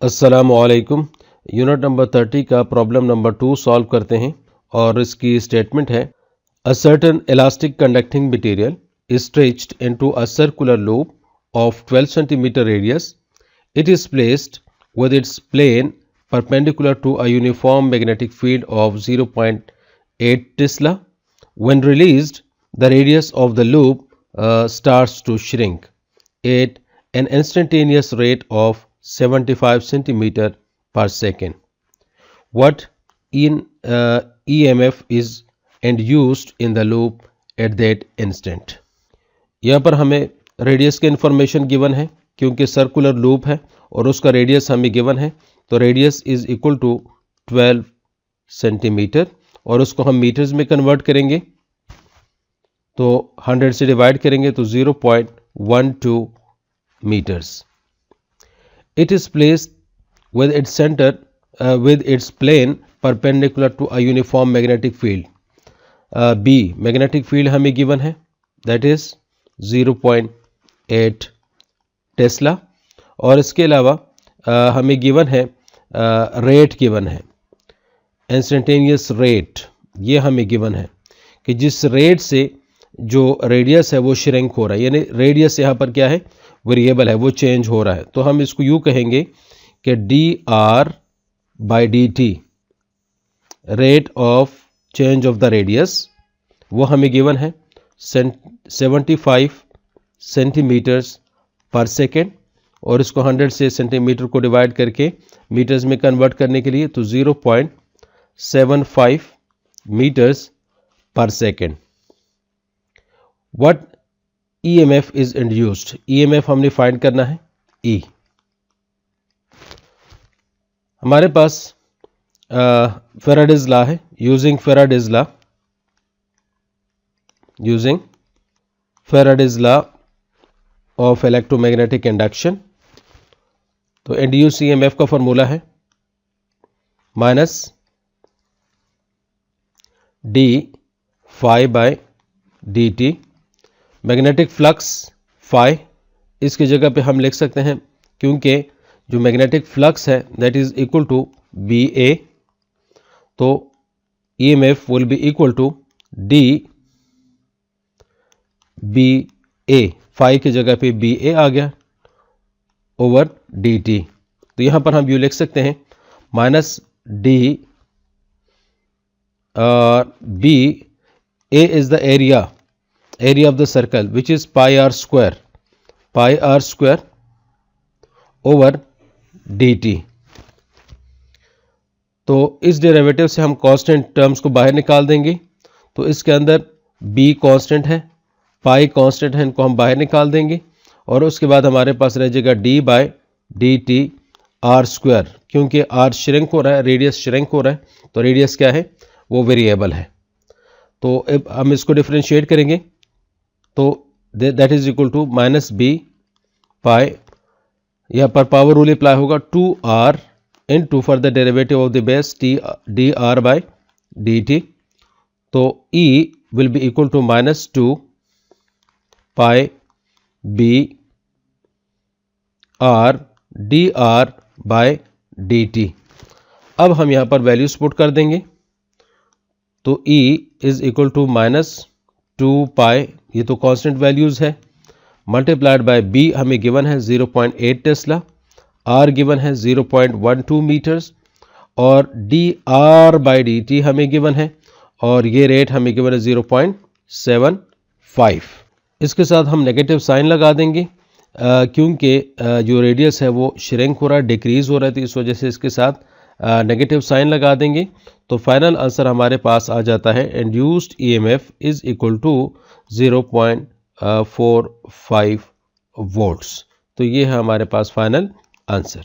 अस्सलामुअलैकुम। Unit number 30 का problem number 2 solve करते हैं और इसकी स्टेटमेंट है a certain elastic conducting material is stretched into a circular loop of 12 centimetre radius. It is placed with its plane perpendicular to a uniform magnetic field of 0.8 Tesla. When released, the radius of the loop starts to shrink at an instantaneous rate of 75 centimeter per second. What EMF is induced in the loop at that instant? यहाँ पर हमें radius की information given है क्योंकि circular loop है और उसका radius हमें गिवन है, तो radius is equal to 12 centimetre और उसको हम मीटर्स में कन्वर्ट करेंगे तो 100 से डिवाइड करेंगे तो 0.12 metres. It is placed with its centre with its plane perpendicular to a uniform magnetic field. B magnetic field हमें गिवन है, दैट इज 0.8 टेस्ला और इसके अलावा हमें गिवन है रेट गिवन है, इंस्टेंटेनियस रेट ये हमें गिवन है कि जिस रेट से जो रेडियस है वो श्रिंक हो रहा है, यानी रेडियस यहाँ पर क्या है, वेरिएबल है, वो चेंज हो रहा है. तो हम इसको यूँ कहेंगे कि dr/dt rate of change of the radius वो हमें गिवन है 75 सेंटीमीटर्स पर सेकेंड और इसको 100 से सेंटीमीटर को डिवाइड करके मीटर्स में कन्वर्ट करने के लिए तो 0.75 मीटर्स पर second. What EMF is induced, EMF हमने फाइंड करना है E. हमारे पास फेराडेज लॉ है. Using Faraday's law of electromagnetic induction, तो इंड्यूस EMF का फॉर्मूला है minus d phi by dt. Magnetic flux phi इसकी जगह पे हम लिख सकते हैं क्योंकि जो मैग्नेटिक फ्लक्स है that is equal to BA, तो EMF will be equal to d BA. phi की जगह पे BA आ गया ओवर dt. तो यहां पर हम यू लिख सकते हैं minus d B A is the area of the circle which is pi r square over dt. तो इस डेरिवेटिव से हम कांस्टेंट टर्म्स को बाहर निकाल देंगे, तो इसके अंदर B कांस्टेंट है, पाई कांस्टेंट है, इनको हम बाहर निकाल देंगे और उसके बाद हमारे पास रह जाएगा d/dt r स्क्वायर, क्योंकि r श्रिंक हो रहा है, रेडियस श्रिंक हो रहा है, तो रेडियस क्या है, वो वेरिएबल है. तो अब हम इसको डिफरेंशिएट करेंगे तो that is equal to minus b pi, यहाँ पर पावर रूल अप्लाई होगा 2r into for the derivative of the base dr/dt. तो E will be equal to minus 2 pi b r dr/dt. अब हम यहाँ पर वैल्यूज पुट कर देंगे तो E is equal to minus 2 pi, ये तो कांस्टेंट वैल्यूज है, मल्टीप्लाइड बाय B हमें गिवन है 0.8 टेस्ला, R गिवन है 0.12 मीटर्स और dr/dt हमें गिवन है और ये रेट हमें गिवन है 0.75. इसके साथ हम नेगेटिव साइन लगा देंगे क्योंकि जो रेडियस है वो श्रिंक हो रहा है, डिक्रीज हो रहा है, तो इस वजह से इसके साथ नेगेटिव साइन लगा देंगे. तो फाइनल आंसर हमारे पास आ जाता है induced EMF is equal to 0.45 volts. तो ये है हमारे पास फाइनल आंसर.